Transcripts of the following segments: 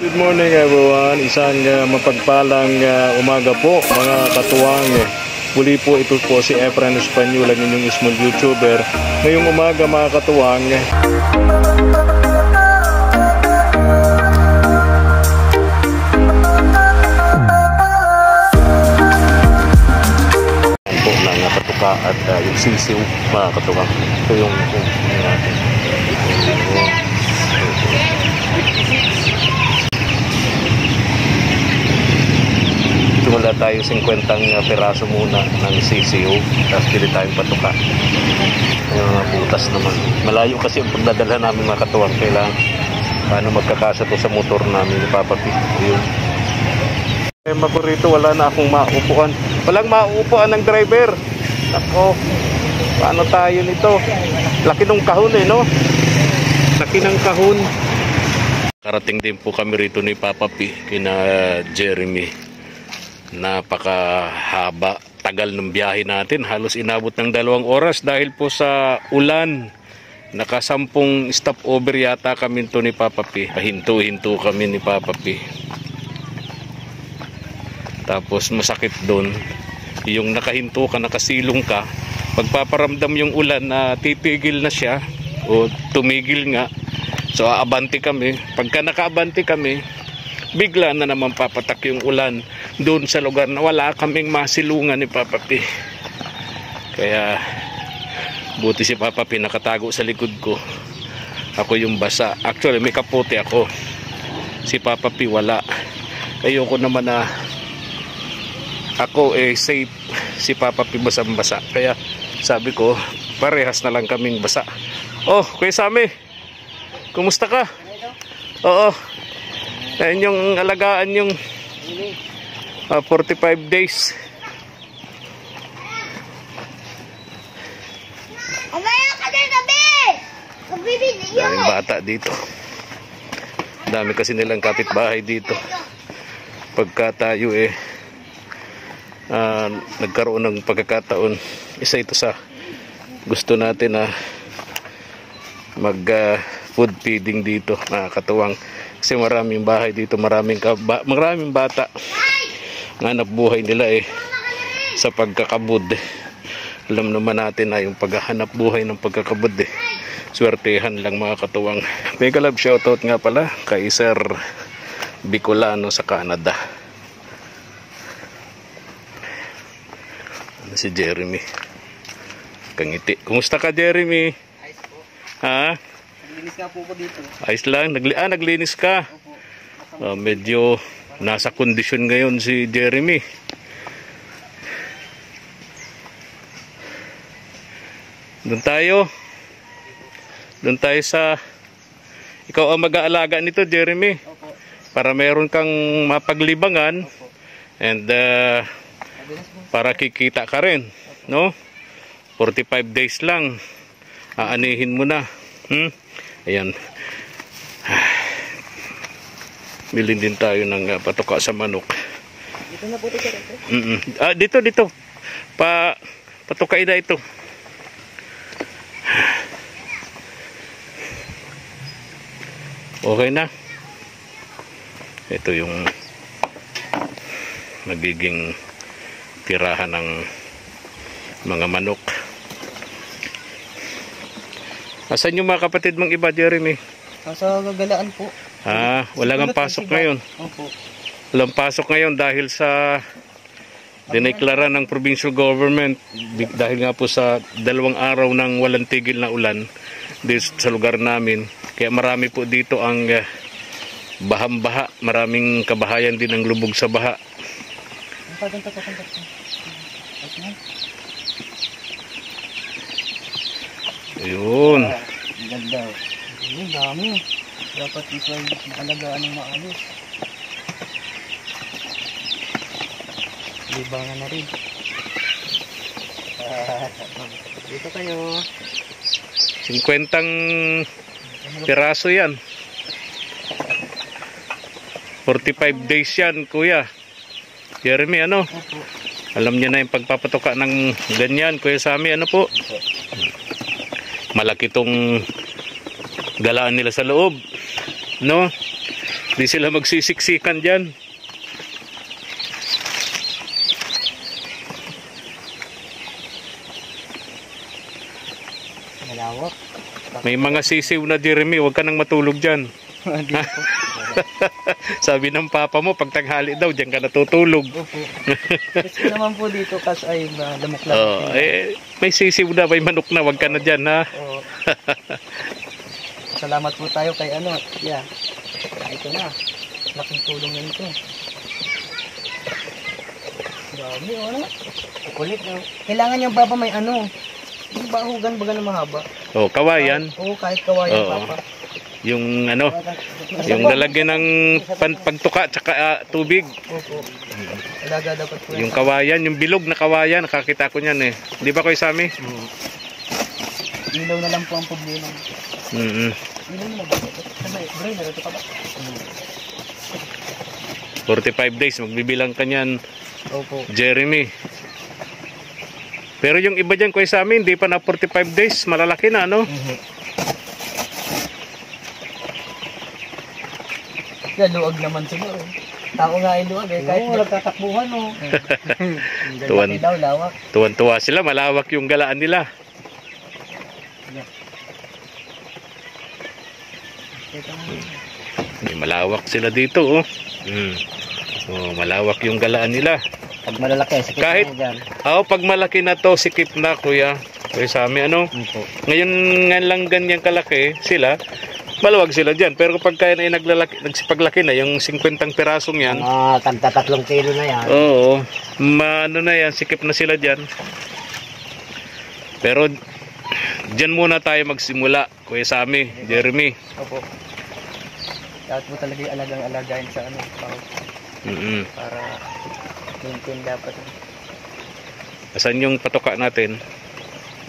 Good morning everyone, isang mapagpalang umaga po mga katuwang. Muli po ito po si Efren Espanyol, ang inyong small YouTuber. Ngayong umaga mga katuwang, po ng katuka at yung sisiw mga katuwang. Ito yung natin. Wala tayo 50 piraso muna ng sisiyo, tapos pili tayong patuka. Yung butas naman, malayo kasi ang pagdadala namin mga katuwang. Kailangan paano magkakasa to sa motor namin ni Papa P. Yun. Maburito, wala na akong maupuan, walang maupuan ng driver. Ako, paano tayo nito? Laki ng kahon no? Laki ng kahon. Karating din po kami rito ni Papa P, kina Jeremy. Napakahaba, tagal ng biyahe natin, halos inabot ng 2 oras dahil po sa ulan. Nakasampung stopover yata kami to ni Papa P. Hinto-hinto kami ni Papa P. Tapos masakit doon yung nakahinto ka, nakasilong ka, pagpaparamdam yung ulan na titigil na siya o tumigil nga, so aabante kami. Pagka nakaabante kami, bigla na naman papatak yung ulan doon sa lugar na wala kaming masilungan ni Papa P. Kaya buti si Papa P nakatago sa likod ko, ako yung basa. Actually may kapote ako, si Papa P wala. Ayoko naman na ako safe, si Papa P basang basa. Kaya sabi ko parehas na lang kaming basa. Oh, Kuya Sammy, kumusta ka? Oo, ayun yung alagaan yung 45 days. Umaya ka din gabi! Magbibidyo! Daming bata dito. Dami kasi nilang kapitbahay dito. Pagka tayo nagkaroon ng pagkakataon, isa ito sa gusto natin na mag food feeding dito mga katuwang. Kasi maraming bahay dito, maraming bata nga nabuhay nila sa pagkakabud. Alam naman natin na yung paghahanap buhay ng pagkakabud swertehan lang mga katuwang. Mega love shoutout nga pala kay Sir Bicolano sa Canada. Si Jeremy kangiti. Kumusta ka Jeremy? Ayos po. Ha? Naglinis nga po ko dito. Ayos lang, naglinis ka. Medyo nasa kondisyon ngayon si Jeremy. Doon tayo sa ikaw ang mag-aalaga nito Jeremy. Opo. Para meron kang mapaglibangan. Opo. And para kikita ka rin, no? 45 days lang aanihin mo na. Ayan. Bilhin din tayo ng patuka sa manok. Dito na po ito. Dito. Patukain na ito. Okay na. Ito yung magiging tirahan ng mga manok. Asan yung mga kapatid mong iba, Jeremy? Sa gagalaan po. Wala nga pasok ngayon. Opo. Walang pasok ngayon dahil sa dineklara ng provincial government dahil nga po sa 2 araw ng walang tigil na ulan dito sa lugar namin. Kaya marami po dito ang bahang-baha. Maraming kabahayan din ang lubog sa baha. Ayun. Ganda. Ayun, dami. Dapat ito ay alagaan ng maayos. Libangan na rin. Dito kayo. 50 piraso yan. 45 days yan, kuya. Jeremy, ano? Opo. Alam niya na yung pagpapatuka ng ganyan, Kuya Sammy, ano po? Malaki tong galaan nila sa loob, no? Di sila magsisiksikan dyan. Malawak. May mga sisiw na, Jeremy, huwag ka nang matulog dyan. Dito. Sabi ng papa mo, pag tanghali daw, dyan ka natutulog. Opo. Kasi naman po dito kasi ay lamok-lamok. Oh, may sisiw na, may manok na, huwag ka na dyan, ha? Oo. Salamat po tayo kay ano. Yeah. Ito na. Laking tulong na nito. Dami, ano? Kulit, no? Kailangan yung papa may ano. Yung bahugan baga na mahaba. Oh, kawayan. Oo, kahit kawayan, Oo. papa. Yung ano, yung lalagyan ng pagtuka tsaka tubig. Opo. Alaga dapat po. Yung kawayan, yung bilog na kawayan, nakakita ko niyan eh. Di ba Kuya Sammy? Ilaw na lang po ang problema. Ilaw na lang. Sabay, bro, narito ka ba? 45 days, magbibilang ka niyan, Opo. Jeremy. Pero yung iba dyan Kuya Sammy, hindi pa na 45 days, malalaki na, no? Kaya luwag naman siguro. Tao nga ay luwag eh. Kahit nagtatakbuhan o. Tuwan. Daw, lawak. Tuwan-tuwa sila, malawak yung galaan nila. Malawak sila dito, oh. Oh, malawak yung galaan nila. Pag malalaki, sikip Kahit, na dyan. pag malaki na to, sikip na, Kuya. Kuya Sammy, ano? Ngayon nga lang ganyan kalaki sila, maluwag sila dyan. Pero kapag kaya na nagsipaglaki na, yung 50 pirasong yan, Tagta 3 kilo na yan. oo, ano na yan, sikip na sila dyan. Pero, dyan muna tayo magsimula, Kuya Sammy, Jeremy. Opo. Dapat mo talaga yung alagang-alagain sa ano, para maintain dapat. Asan yung patoka natin?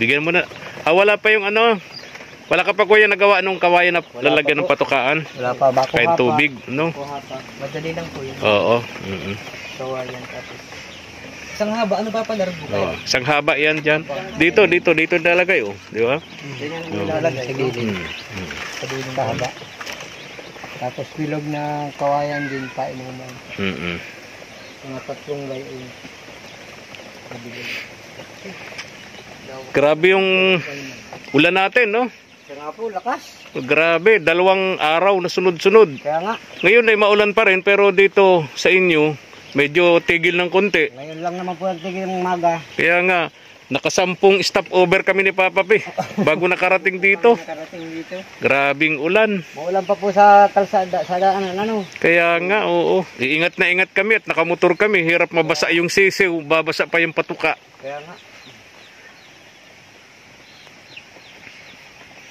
Bigyan mo na. Wala pa yung ano, wala ka pa Kuya nagawa nung kawayan na lalagyan ng patukaan? Wala pa, bako Kahit tubig, no? Madali lang po yun. Oo. Kawayan tapos. Isang haba, ano pa pala? Oh, isang haba yan dyan. Dito nalagay, oh. Di ba? Yan ang nilalagay sa gilid. Sa gilid na haba. Tapos bilog na kawayan din pa inuman. Mga 3 layon. Grabe yung ulan natin, no? Kaya nga po, lakas. Grabe, 2 araw na sunod-sunod. Kaya nga. Ngayon ay maulan pa rin, pero dito sa inyo, medyo tigil ng konti. Ngayon lang naman po nagtigil ng umaga. Kaya nga, nakasampung stopover kami ni Papa P bago nakarating dito. Nakarating dito. Grabing ulan. Maulan pa po sa kalsada, sa daanan, ano? Kaya nga, oo. Iingat na ingat kami at nakamotor kami. Hirap mabasa yung sisiw, babasa pa yung patuka. Kaya nga.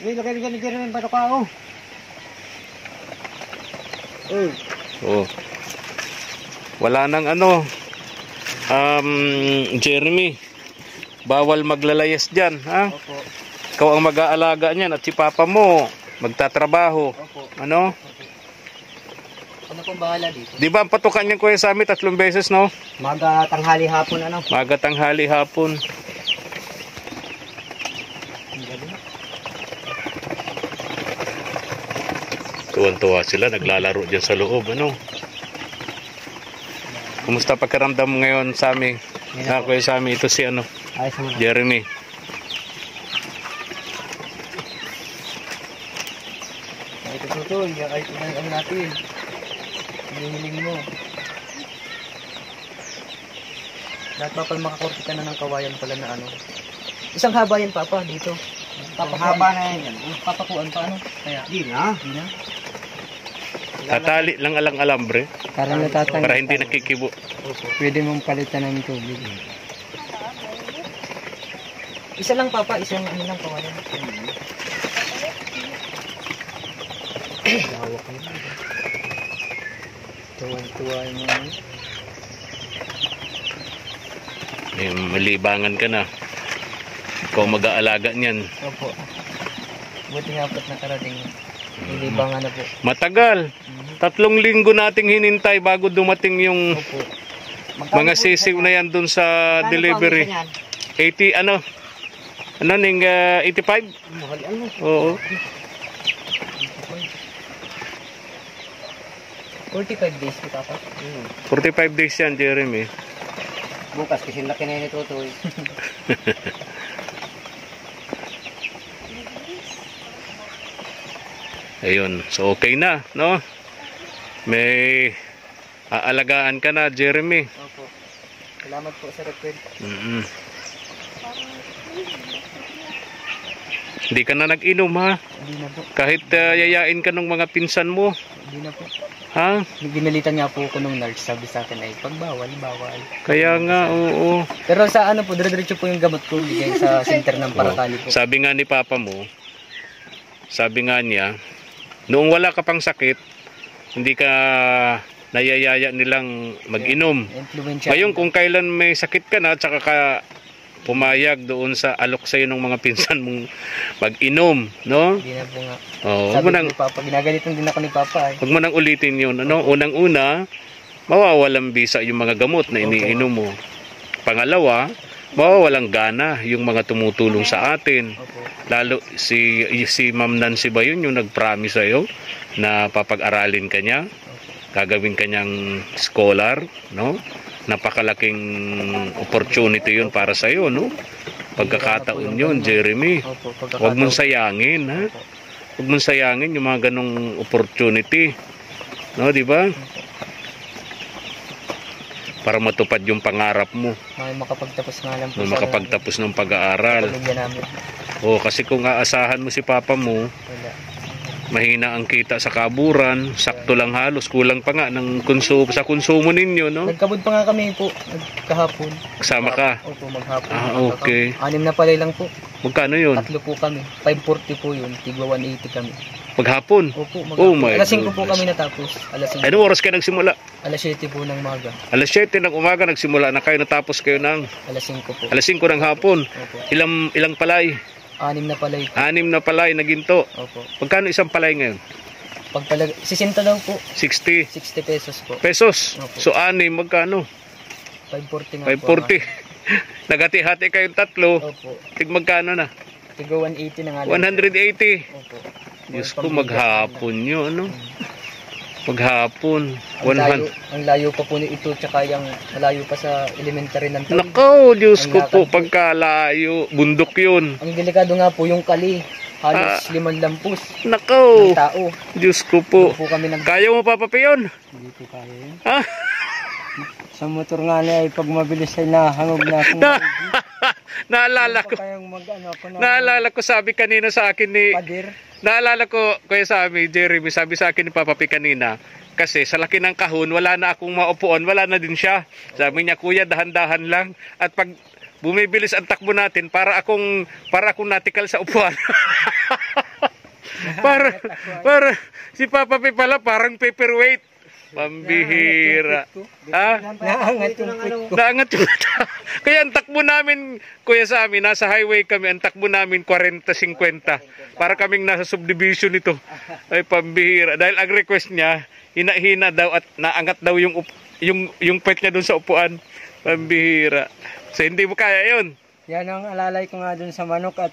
Lagay ni Jeremy pa ka ako. Oo. Wala nang ano, Jeremy, bawal maglalayas dyan, ha? Opo. Ikaw ang mag-aalaga niyan at si Papa mo magtatrabaho. Opo. Ano? Ano pong bahala dito? Di ba ang patukan niyan Kuya Sammy 3 beses, no? Maga tanghali hapon, ano? Maga, tanghali, hapon. Tuwan-tuwa sila, naglalaro dyan sa loob, ano? Kumusta pakiramdam mo ngayon, Sammy? Kuya Sammy, ito si ano? Ayos naman. Jeremy. Ito tutol, kahit ang natin. Hinihiling mo. Lahat pa pala makakorte ka na ng kawayan pala na ano. Isang haba yan, Papa, dito. Haba na yan. Papakuan pa, ano? Kaya. Di na. Tatali lang alang-alambre Para natatanggal. para hindi nakikibo. Pwede mong palitan ng tubig. Isa lang, Papa. Isang ano lang kawayan. Lawak na yun. Tuwan-tuwa yung mga ano. Malibangan ka na. Ikaw mag-aalaga niyan. Opo. Buti nga po't nakarating. Nilibangan na po. Matagal. 3 linggo nating hinintay bago dumating yung Opo. mga sisiw na yan dun sa delivery. 80 ano? Ano ning 85? Mahal ano? Oo. 45 days po dapat. 45 days yan, Jeremy. Bukas kasi laki na yun ito. Ayun, so okay na, no? May aalagaan ka na, Jeremy. Opo. Salamat po, Sir Efren. Hindi ka na nag-inom, ha? Hindi na po. Kahit yayain ka ng mga pinsan mo, Hindi na po. ha? Ginalitan nga po ako nung nurse. Sabi sa akin ay pagbawal, bawal. Kaya nga, oo. Pero sa ano po, dire-diretso po yung gamot ko bigay sa center ng Paracali po. Sabi nga ni Papa mo, sabi nga niya, noong wala ka pang sakit, hindi ka nayayaya nilang mag-inom. Influensya. Ngayon, kung kailan may sakit ka na, tsaka ka pumayag doon sa alok sa'yo ng mga pinsan mong mag-inom, no? Hindi na po nga. Oh, Sabi ko ni Papa, ginagalitan din ako ni Papa. Huwag mo nang ulitin yun. Ano? Unang-una, mawawalang bisa yung mga gamot na iniinom mo. Pangalawa, mawawalang gana yung mga tumutulong sa atin. Opo. Lalo si Ma'am Nancy ba yun yung nag-promise sa'yo na papag-aralin ka niya? Gagawin ka niyang scholar, no? Napakalaking opportunity yun para sa'yo, no? Pagkakataon yun, Jeremy. Opo, Huwag mong sayangin, ha? Huwag mong sayangin yung mga ganong opportunity. No, di ba? Para matupad yung pangarap mo. May makapagtapos nga lang po. Makapagtapos ng pag-aaral. Pamilya namin. O, kasi kung aasahan mo si Papa mo, Wala. mahina ang kita sa kaburan, sakto lang halos, kulang pa nga ng sa konsumo ninyo, no? Nagkabod pa nga kami po, kahapon. Kasama ka? Opo, maghapon. Ah, okay. 6 na palay lang po. Magkano yun? 3 po kami. 540 po yun. Tigwa 180 kami. Maghapon? Opo, Oh my alas 5 po goodness. kami natapos. Alas 5. Anong oras kayo nagsimula? Alas 7 po ng maga. Alas 7 ng umaga nagsimula na kayo, natapos kayo ng Alas 5 po. alas 5 ng hapon. Opo. Ilang palay? 6 na palay po. 6 na palay na ginto. Opo. Magkano isang palay ngayon? Pagpalag 60 daw po. 60 60 pesos po. pesos. Opo. So 6 magkano? 540 nga 540. Nagati-hati kayong tatlo. Opo. Tig magkano na? Tigwa 180 na nga lang. 180. Opo. Diyos ko, maghapon yun, ano? Maghapon. Ang layo pa po ito, tsaka yung malayo pa sa elementary ng tawid. Nakaw, Diyos Ang ko po, lakad po. pagkalayo, bundok yun. Ang delikado nga po yung kali. Halos 5 lampus Nakaw, ng tao. Diyos ko po. Doon po kami nag... Kaya mo Papa yun? Hindi po kaya yun. Ha? Sa motor nga niya ay pag mabilis ay nahangog na akong Naalala ko. Naalala ko, sabi kanina sa akin ni... pader. Naalala ko, Kuya Sammy, Jeremy, sabi sa akin ni Papa P kanina, kasi sa laki ng kahon, wala na akong maupuan, wala na din siya. Sabi niya, Kuya, dahan-dahan lang. At pag bumibilis ang takbo natin, para akong natikal sa upuan. para si Papa P pala, parang paperweight. Pambihira. Ha? Naangat yung pit ko. Naangat yung Kaya ang takbo namin, Kuya Sammy, nasa highway kami, ang takbo namin 40-50. Para kaming nasa subdivision nito. Ay pambihira. Dahil ang request niya, hina-hina daw at naangat daw yung pet niya doon sa upuan. Pambihira. So hindi mo kaya yun. Yan ang alalay ko nga dun sa manok at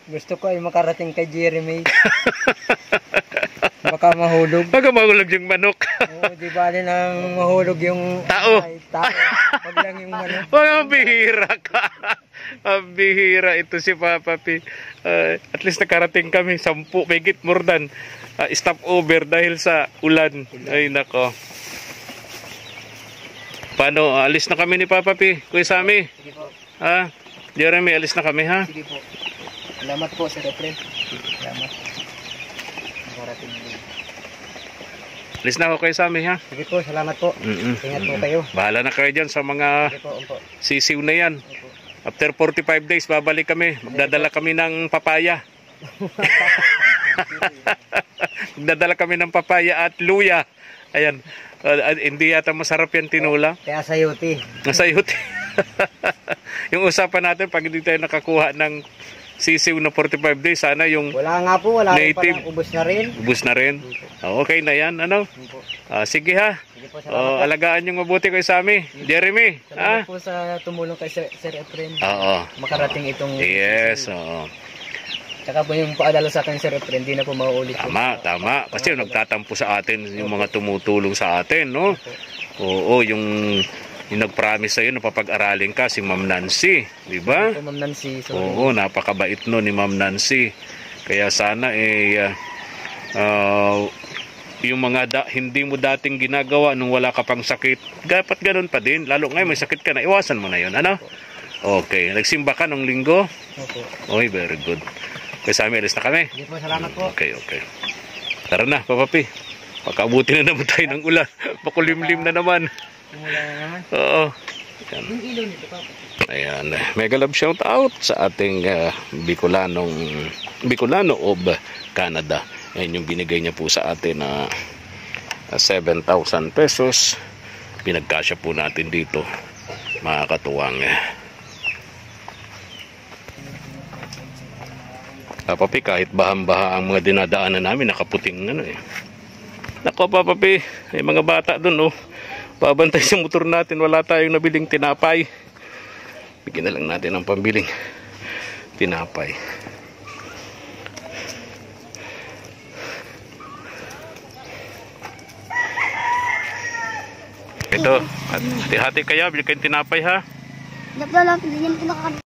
gusto ko ay makarating kay Jeremy. Baka mahulog. Baka mahulog yung manok. Oo, di ba rin ang mahulog yung Tao. Ay, tao. Wag lang yung manok. Pambihira ka. Pambihira ito si Papa P. At least nakarating kami 10, megit more than stop over dahil sa ulan. Ay nako. Paano? Alis na kami ni Papa P. Kuya Sammy. Sige po. Ha? Jeremy, alis na kami ha? Sige po. Salamat po, Sir Efren. Salamat. Makarating din. Alis na ako Kuya Sammy ha? Sige po, salamat po. Ingat po kayo. Bahala na kayo dyan sa mga Sige po, umpo. sisiw na yan. Opo. After 45 days, babalik kami. Magdadala kami ng papaya. Magdadala kami ng papaya at luya. Ayan. Hindi yata masarap yan tinula. Kaya sayuti. Nasayot. Yung usapan natin, pag hindi tayo nakakuha ng sisiw na 45 days, sana yung Wala nga po, wala native. pa ubos na rin. Ubus na rin. Okay na yan, ano? Umpo. Sige ha. Sige po, salamat po. Alagaan yung mabuti Kuya Sammy. Jeremy, Salamat ha? po sa tumulong kay Sir Efren. Oo. Makarating itong Yes, oo. sisiw. Oo. Tsaka po yung paalala sa akin, Sir Efren, hindi na po mauulit. Tama. Kasi nagtatampo sa atin yung mga tumutulong sa atin, no? Oo, yung nag-promise sa'yo na papag-aralin ka, si Ma'am Nancy, di ba? Ma'am Nancy, sorry. Oo, napakabait no ni Ma'am Nancy. Kaya sana yung mga hindi mo dating ginagawa nung wala ka pang sakit, dapat ganun pa din. Lalo ngayon may sakit ka na, iwasan mo na yun, ano? Okay, nagsimba ka nung linggo? Opo. Okay, very good. Kaya sa amin, alis na kami. Sige po, salamat po. Okay. Tara na, papapi. Pagkabuti na naman tayo ng ulan. Pakulimlim na naman. Simula na naman. Oo. Yung ilaw nito, Papa. Ayan, mega love shout out sa ating Bicolano of Canada. Ayan yung binigay niya po sa atin na 7,000 pesos. Pinagkasya po natin dito, mga katuwang. Papi, kahit bahang-baha ang mga dinadaanan namin, nakaputing Nako, Papi, may mga bata dun, babantay sa motor natin, wala tayong nabiling tinapay. Bigyan na lang natin ng pambiling tinapay. Ito, hati-hati kaya, bigyan kayong tinapay, ha? Dapat lang, hindi naman pinakakabit.